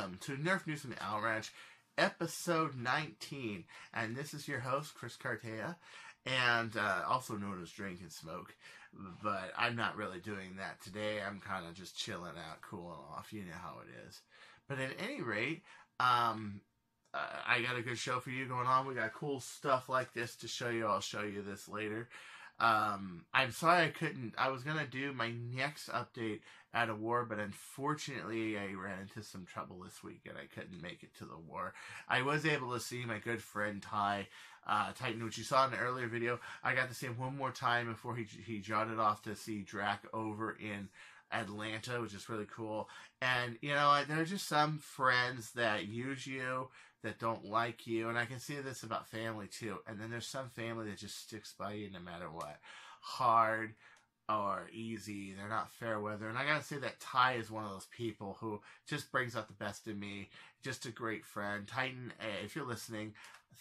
welcome to Nerf News from the Owl Ranch, episode 19. And this is your host, Chris Cartea, and also known as Drink and Smoke. But I'm not really doing that today. I'm kind of just chilling out, cooling off. You know how it is. But at any rate, I got a good show for you going on. We got cool stuff like this to show you. I'll show you this later. I'm sorry I couldn't. I was going to do my next update at a war, but unfortunately I ran into some trouble this week and I couldn't make it to the war. I was able to see my good friend Titan, which you saw in an earlier video. I got to see him one more time before he jotted off to see Drac over in Atlanta, which is really cool. And, you know, there are just some friends that use you, that don't like you, and I can see this about family too. And then there's some family that just sticks by you no matter what. Hard or easy, they're not fair weather. And I gotta say that Ty is one of those people who just brings out the best in me. Just a great friend. Titan, if you're listening,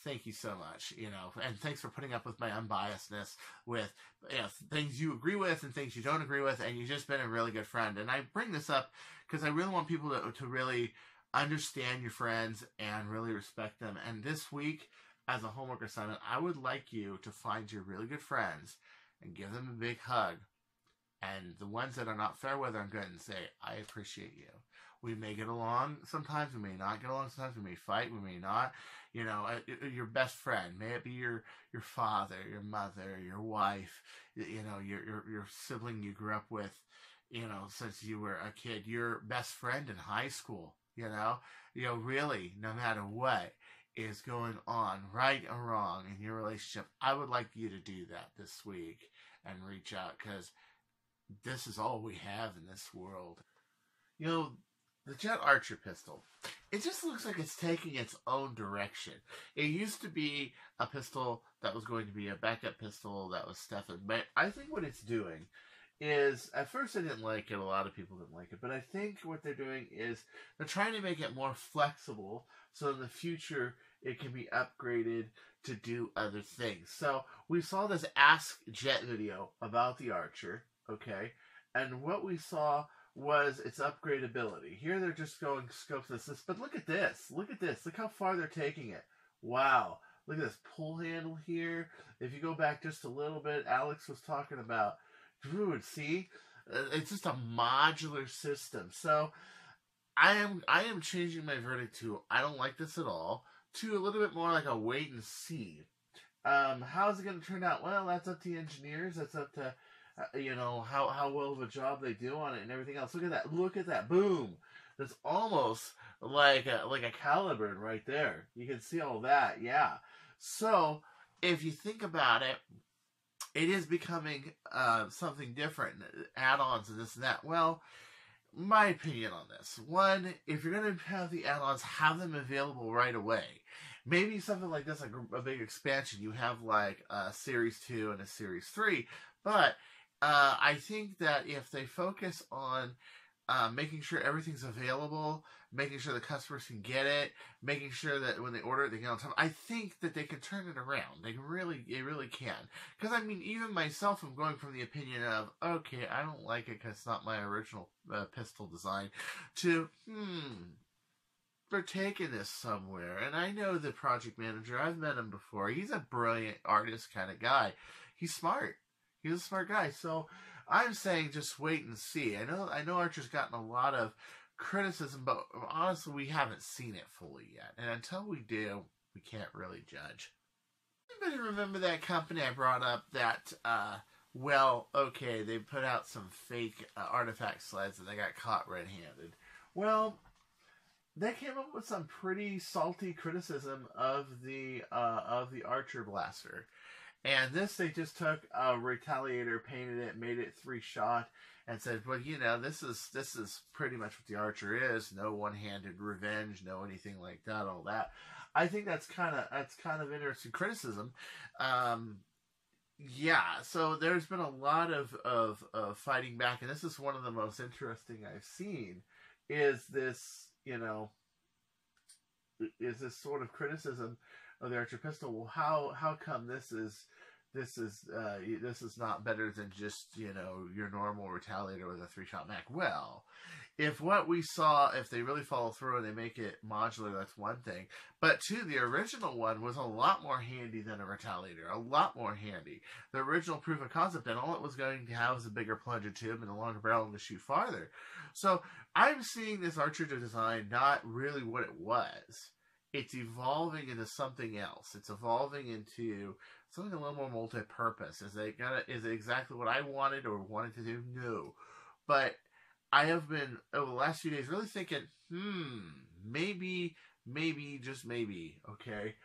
thank you so much, you know, and thanks for putting up with my unbiasedness with, you know, things you agree with and things you don't agree with, and you've just been a really good friend. And I bring this up because I really want people to really understand your friends and really respect them. And this week, as a homework assignment, I would like you to find your really good friends and give them a big hug. And the ones that are not fair weather and good, and say, I appreciate you. We may get along sometimes, we may not get along sometimes, we may fight, we may not. You know, your best friend, may it be your father, your mother, your wife, you know, your sibling you grew up with, you know, since you were a kid, your best friend in high school, you know, really, no matter what is going on, right or wrong in your relationship, I would like you to do that this week and reach out, because this is all we have in this world. You know, the Jet Archer pistol, it just looks like it's taking its own direction. It used to be a pistol that was going to be a backup pistol that was Stefan, but I think what it's doing is, at first I didn't like it, a lot of people didn't like it, but I think what they're doing is they're trying to make it more flexible so in the future it can be upgraded to do other things. So we saw this Ask Jet video about the Archer, okay, and what we saw was its upgradability. Here they're just going scope this, but look at this, look how far they're taking it. Wow, look at this pull handle here. If you go back just a little bit, Alex was talking about, dude, see, it's just a modular system. So I am changing my verdict to I don't like this at all, to a little bit more like a wait and see. How's it going to turn out? Well, that's up to the engineers. That's up to you know, how well of a job they do on it and everything else. Look at that, boom. That's almost like a caliber right there. You can see all that, yeah. So if you think about it, it is becoming something different, add-ons and this and that. Well, my opinion on this. One, if you're going to have the add-ons, have them available right away. Maybe something like this, like a big expansion. You have like a Series 2 and a Series 3. But I think that if they focus on making sure everything's available, making sure the customers can get it, making sure that when they order it, they get on time, I think that they can turn it around. They really can. Because, I mean, even myself, I'm going from the opinion of, okay, I don't like it because it's not my original pistol design, to, we're taking this somewhere. And I know the project manager, I've met him before. He's a brilliant artist kind of guy. He's smart. He's a smart guy. So I'm saying just wait and see. I know Archer's gotten a lot of criticism, but honestly, we haven't seen it fully yet. And until we do, we can't really judge. Anybody remember that company I brought up that, well, okay, they put out some fake artifact sleds and they got caught red-handed? Well, they came up with some pretty salty criticism of the Archer blaster. And this, they just took a Retaliator, painted it, made it 3-shot, and said, well, you know, this is pretty much what the Archer is. No one-handed revenge, no anything like that, all that. I think that's kind of interesting criticism. Yeah, so there's been a lot of fighting back, and this is one of the most interesting I've seen, is this, you know, is this sort of criticism of the Archer pistol. Well, how come this is not better than just, you know, your normal Retaliator with a 3-shot mag? Well, if what we saw, if they really follow through and they make it modular, that's one thing. But two, the original one was a lot more handy than a Retaliator. A lot more handy. The original proof of concept, and all it was going to have was a bigger plunger tube and a longer barrel and to shoot farther. So I'm seeing this Archer design not really what it was. It's evolving into something else. It's evolving into something a little more multi-purpose. Is it exactly what I wanted or wanted to do? No. But I have been, over the last few days, really thinking, maybe, just maybe, okay,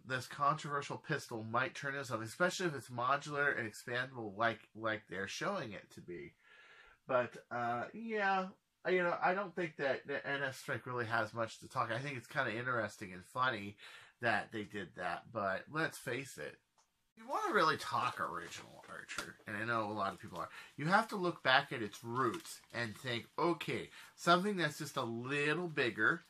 this controversial pistol might turn into something, especially if it's modular and expandable like they're showing it to be. But, yeah, I don't think that the NF Strike really has much to talk. I think it's kind of interesting and funny that they did that, but let's face it. You want to really talk original Archer, and I know a lot of people are, you have to look back at its roots and think, okay, something that's just a little bigger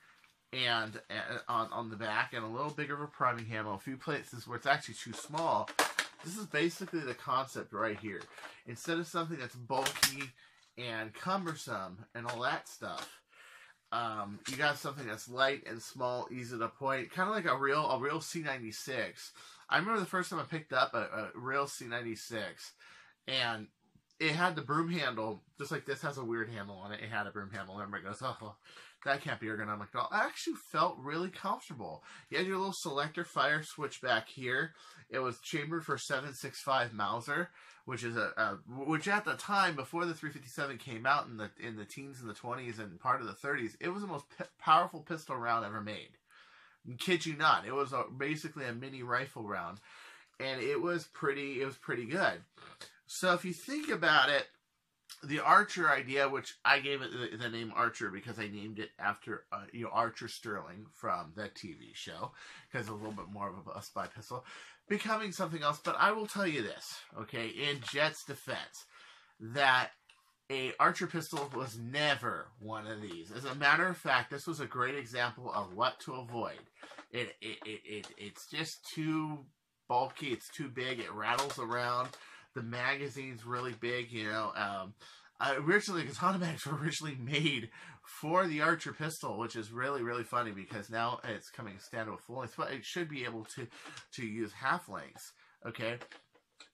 and on the back and a little bigger of a priming handle, a few places where it's actually too small. This is basically the concept right here. Instead of something that's bulky and cumbersome and all that stuff, you got something that's light and small, easy to point, kind of like a real C96. I remember the first time I picked up a real C96, and it had the broom handle, just like this has a weird handle on it. It had a broom handle, and everybody goes, oh, that can't be ergonomic at all. I actually felt really comfortable. You had your little selector fire switch back here. It was chambered for 7.65 Mauser, which is which at the time, before the 357 came out in the teens and the 20s and part of the 30s, it was the most powerful pistol round ever made. Kid you not, it was basically a mini rifle round, and it was pretty good. So if you think about it, the Archer idea, which I gave it the name Archer because I named it after Archer Sterling from that TV show, because it's a little bit more of a spy pistol, becoming something else. But I will tell you this, okay, in Jet's defense, that a Archer pistol was never one of these. As a matter of fact, this was a great example of what to avoid. It's just too bulky. It's too big. It rattles around. The magazine's really big. Originally, katana mags were originally made for the Archer pistol, which is really, really funny because now it's coming standard with full length. But it should be able to use half lengths. Okay.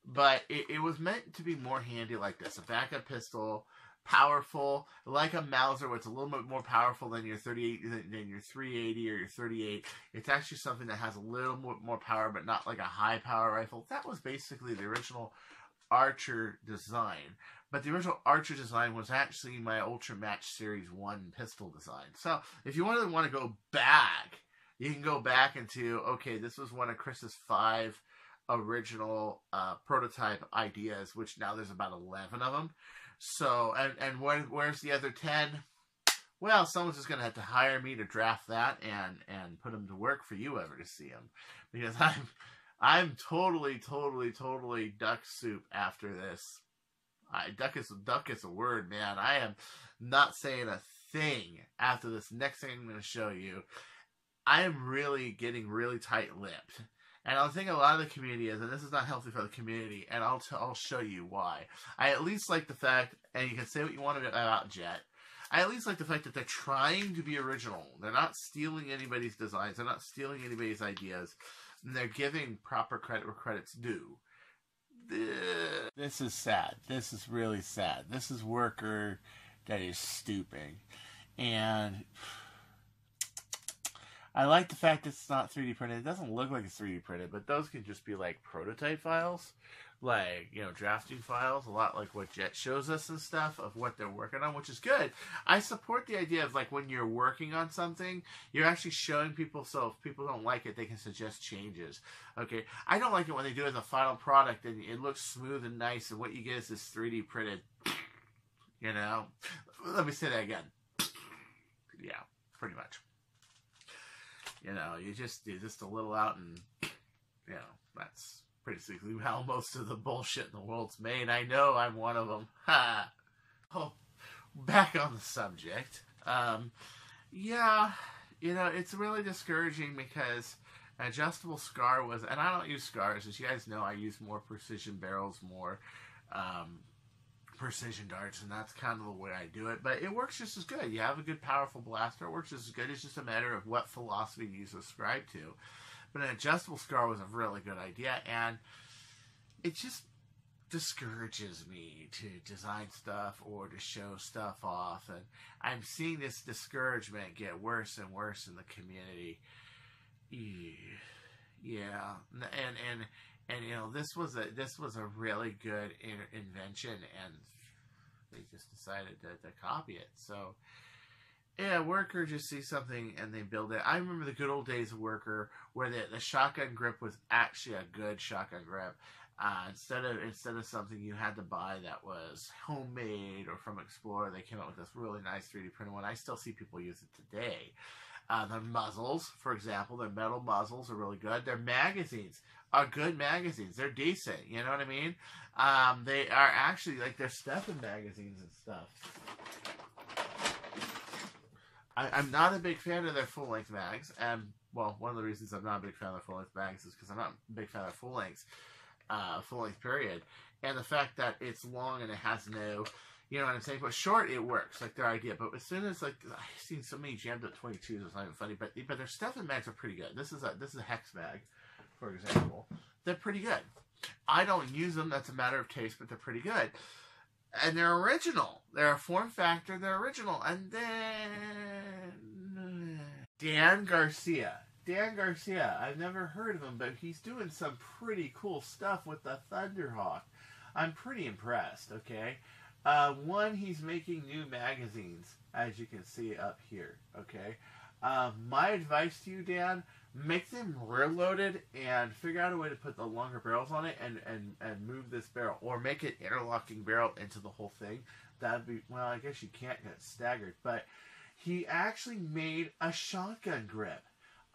But it was meant to be more handy like this. A backup pistol, powerful, like a Mauser, where it's a little bit more powerful than your 38, than your 380 or your 38. It's actually something that has a little more power, but not like a high power rifle. That was basically the original Archer design. But the original Archer design was actually my Ultra Match Series 1 pistol design. So if you really want to go back, you can go back into, okay, this was one of Chris's 5 original prototype ideas, which now there's about 11 of them. So, and where's the other 10? Well, someone's just going to have to hire me to draft that and put them to work for you ever to see them. Because I'm totally duck soup after this. Duck is a word, man. I am not saying a thing after this next thing I'm going to show you. I am really getting really tight-lipped. And I think a lot of the community is, and this is not healthy for the community, and I'll show you why. I at least like the fact, and you can say what you want about Jet, I at least like the fact that they're trying to be original. They're not stealing anybody's designs. They're not stealing anybody's ideas. And they're giving proper credit where credit's due. This is sad. This is really sad. This is worker that is stooping. And I like the fact it's not 3D printed. It doesn't look like it's 3D printed, but those can just be like prototype files, like, drafting files, a lot like what Jet shows us and stuff of what they're working on, which is good. I support the idea of, like, when you're working on something, you're actually showing people, so if people don't like it, they can suggest changes. Okay, I don't like it when they do it as a final product and it looks smooth and nice, and what you get is this 3D printed, Let me say that again. Yeah, pretty much. You just a little out and, that's basically how most of the bullshit in the world's made. I know I'm one of them. Ha! Oh, back on the subject. It's really discouraging because adjustable SCAR was, and I don't use SCARs, as you guys know, I use more precision barrels, more precision darts, and that's kind of the way I do it. But it works just as good. You have a good, powerful blaster, it works just as good. It's just a matter of what philosophy you subscribe to. But an adjustable scar was a really good idea, and it just discourages me to design stuff or to show stuff off, and I'm seeing this discouragement get worse and worse in the community. Yeah, and you know, this was a really good invention, and they just decided to copy it. So yeah, Worker just sees something and they build it. I remember the good old days of Worker where the shotgun grip was actually a good shotgun grip. Instead of something you had to buy that was homemade or from Explorer, they came out with this really nice 3D printed one. I still see people use it today. The muzzles, for example, their metal muzzles are really good. Their magazines are good magazines. They're decent. You know what I mean? They are actually like they're Stephan magazines and stuff. I'm not a big fan of their full-length mags, and well, one of the reasons I'm not a big fan of their full-length mags is because I'm not a big fan of full-length period, and the fact that it's long and it has no, you know what I'm saying, but short it works, like their idea, but as soon as, like, I've seen so many jammed up 22s, it's not even funny, but their Stephan mags are pretty good. This is a hex mag, for example. They're pretty good. I don't use them, that's a matter of taste, but they're pretty good. And they're original. They're a form factor, they're original. And then Dan Garcia, I've never heard of him, but he's doing some pretty cool stuff with the Thunderhawk. I'm pretty impressed, okay? One, he's making new magazines, as you can see up here, okay? My advice to you, Dan, make them rear-loaded and figure out a way to put the longer barrels on it and move this barrel, or make it interlocking barrel into the whole thing. That'd be, well, I guess you can't get staggered, but he actually made a shotgun grip.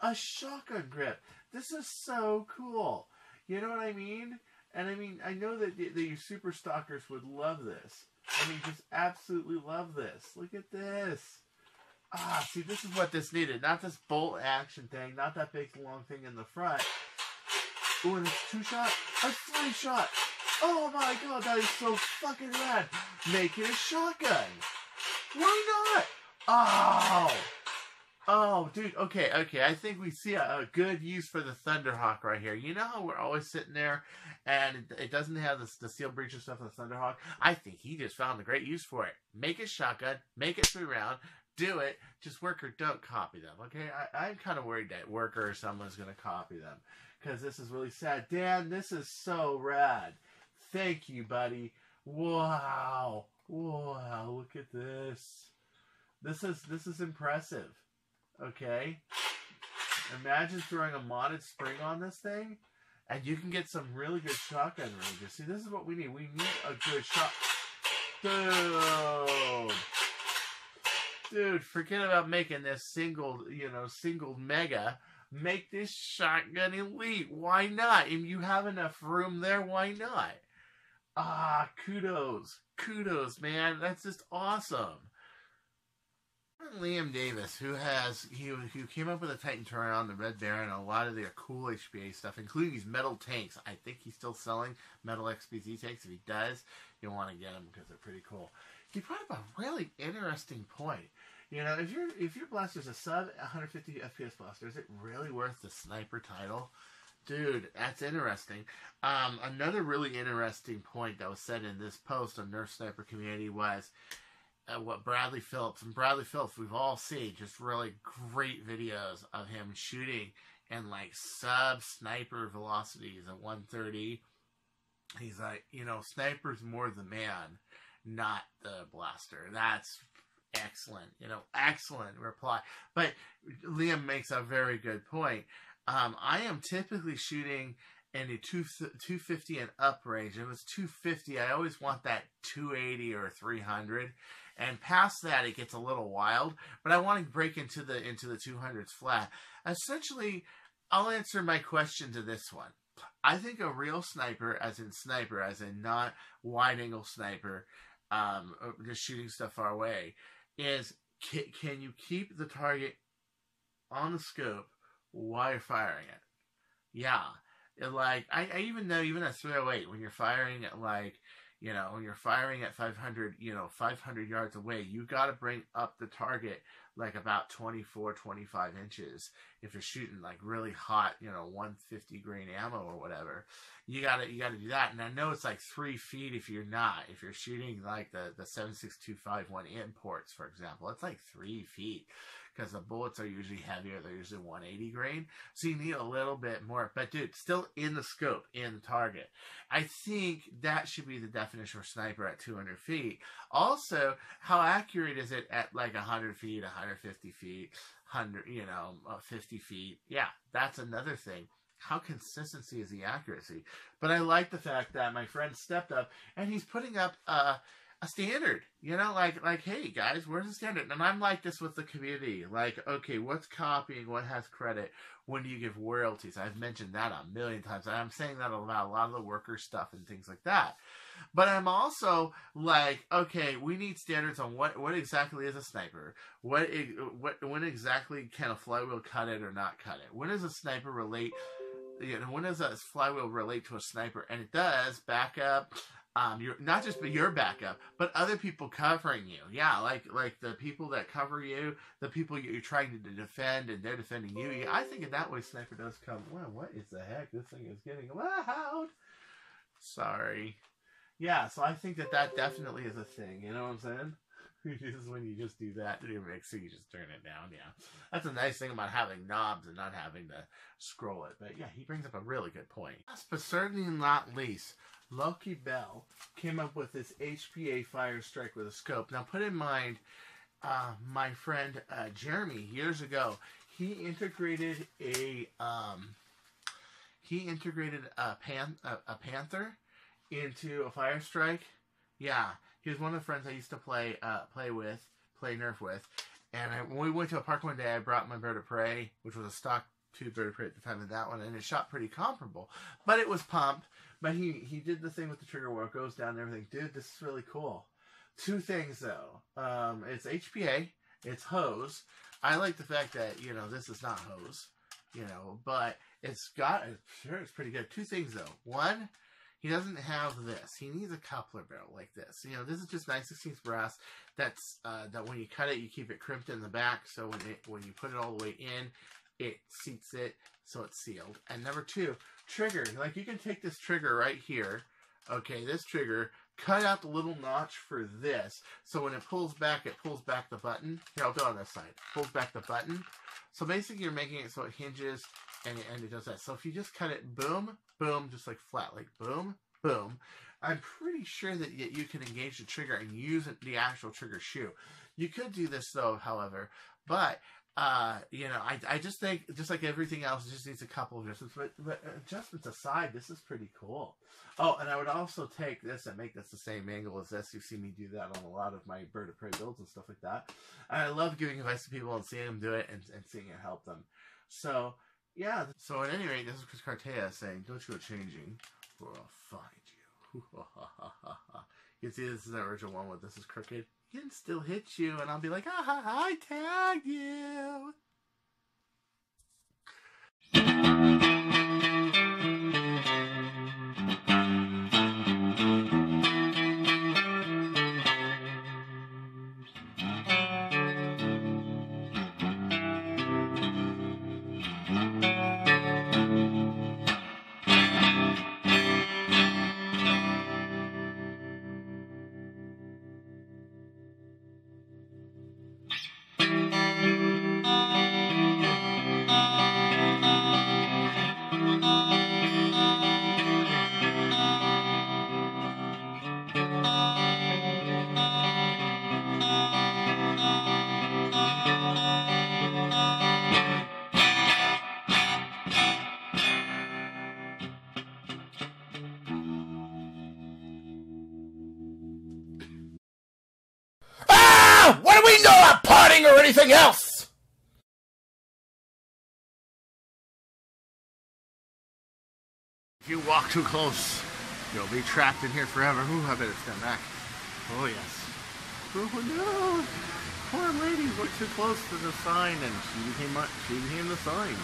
A shotgun grip. This is so cool. You know what I mean? And I mean, I know that you super stalkers would love this. I mean, just absolutely love this. Look at this. Ah, see, this is what this needed. Not this bolt action thing. Not that big long thing in the front. Ooh, and it's 2-shot? A 3-shot! Oh my god, that is so fucking rad. Make it a shotgun. Why not? Oh! Oh, dude, okay. I think we see a good use for the Thunderhawk right here. You know how we're always sitting there and it doesn't have the steel breacher stuff on the Thunderhawk? I think he just found a great use for it. Make it shotgun, make it 3-round, do it. Just Worker, don't copy them, okay? I'm kind of worried that Worker or someone's going to copy them because this is really sad. Dan, this is so rad. Thank you, buddy. Wow. Wow, look at this. This is impressive. Okay? Imagine throwing a modded spring on this thing, and you can get some really good shotgun ranges. See, this is what we need. We need a good shot. Dude, forget about making this single mega. Make this shotgun elite. Why not? If you have enough room there, why not? Ah, kudos. Kudos, man. That's just awesome. Liam Davis, who came up with a Titan Turnaround, the Red Baron, and a lot of their cool HPA stuff, including these metal tanks. I think he's still selling metal XPZ tanks. If he does, you'll want to get them because they're pretty cool. He brought up a really interesting point. You know, if your blaster's a sub 150 FPS blaster, is it really worth the sniper title? Dude, that's interesting. Another really interesting point that was said in this post on Nerf Sniper Community was what Bradley Phillips, and Bradley Phillips, we've all seen just really great videos of him shooting in like sub sniper velocities at 130. He's like, you know, sniper's more the man, not the blaster. That's excellent, you know, excellent reply. But Liam makes a very good point. I am typically shooting in a 250 and up range. If it's 250, I always want that 280 or 300. And past that, it gets a little wild. But I want to break into the 200s flat. Essentially, I'll answer my question to this one. I think a real sniper, as in not wide-angle sniper, just shooting stuff far away, is can you keep the target on the scope while you're firing it? Yeah. Like, I even know, even at 308, when you're firing at like, You know, when you're firing at 500, 500 yards away, you got to bring up the target like about 24, 25 inches. If you're shooting like really hot, 150 grain ammo or whatever, you gotta do that. And I know it's like 3 feet if you're shooting like the 7.6251 imports, for example, it's like 3 feet. Because the bullets are usually heavier. They're usually 180 grain. So you need a little bit more. But, dude, still in the scope, in the target. I think that should be the definition for sniper at 200 feet. Also, how accurate is it at like 100 feet, 150 feet, 50 feet? Yeah, that's another thing. How consistency is the accuracy? But I like the fact that my friend stepped up and he's putting up a standard, like, hey guys, where's the standard? And I'm like this with the community, like, okay, what's copying, what has credit, when do you give royalties? I've mentioned that a million times, and I'm saying that about a lot of the worker stuff and things like that. But I'm also like, okay, we need standards on what exactly is a sniper, when exactly can a flywheel cut it or not cut it, when does a sniper relate, when does a flywheel relate to a sniper? And it does back up. You're not just your backup, but other people covering you. Yeah, like the people that cover you, the people you're trying to defend, and they're defending you. Yeah, I think in that way, sniper does come. Wow, what is the heck? This thing is getting loud. Sorry. Yeah, so I think that definitely is a thing. You know what I'm saying? This is when you just do that to your mixer, you just turn it down. Yeah, that's a nice thing about having knobs and not having to scroll it. But yeah, he brings up a really good point. Last but certainly not least, Loki Bell came up with this HPA fire strike with a scope. Now, put in mind, my friend Jeremy years ago, he integrated a Panther into a fire strike. Yeah, he was one of the friends I used to play Nerf with, and when we went to a park one day, I brought my bird of prey, which was a stock 2 bird of prey at the time of that one, and it shot pretty comparable, but it was pumped. But he did the thing with the trigger where it goes down and everything. Dude, this is really cool. 2 things, though. It's HPA. It's hose. I like the fact that, this is not hose, but it's pretty good. 2 things, though. 1, he doesn't have this. He needs a coupler barrel like this. This is just 9/16 brass. That's, that when you cut it, you keep it crimped in the back. So when you put it all the way in, it seats it, so it's sealed. And number 2, trigger. Like, you can take this trigger right here, okay, this trigger, cut out the little notch for this, so when it pulls back the button. Here, I'll do it on this side. Pulls back the button. So basically, you're making it so it hinges, and it does that. So if you just cut it, boom, boom, just like flat, like boom, boom, I'm pretty sure that you can engage the trigger and use the actual trigger shoe. You could do this, though, however, but I just think, just like everything else, it just needs a couple of adjustments. But adjustments aside, this is pretty cool. Oh, and I would also take this and make this the same angle as this. You've seen me do that on a lot of my bird of prey builds and stuff like that. And I love giving advice to people and seeing them do it and seeing it help them. So, yeah. So, at any rate, this is Chris Cartea saying, don't you go changing, or I'll find you. You can see this is the original one where this is crooked. He can still hit you, and I'll be like, I tagged you. What do we know about parting or anything else? If you walk too close, you'll be trapped in here forever. Ooh, I better stand back. Oh, yes. Oh, no. Poor lady went too close to the sign, and she became the sign.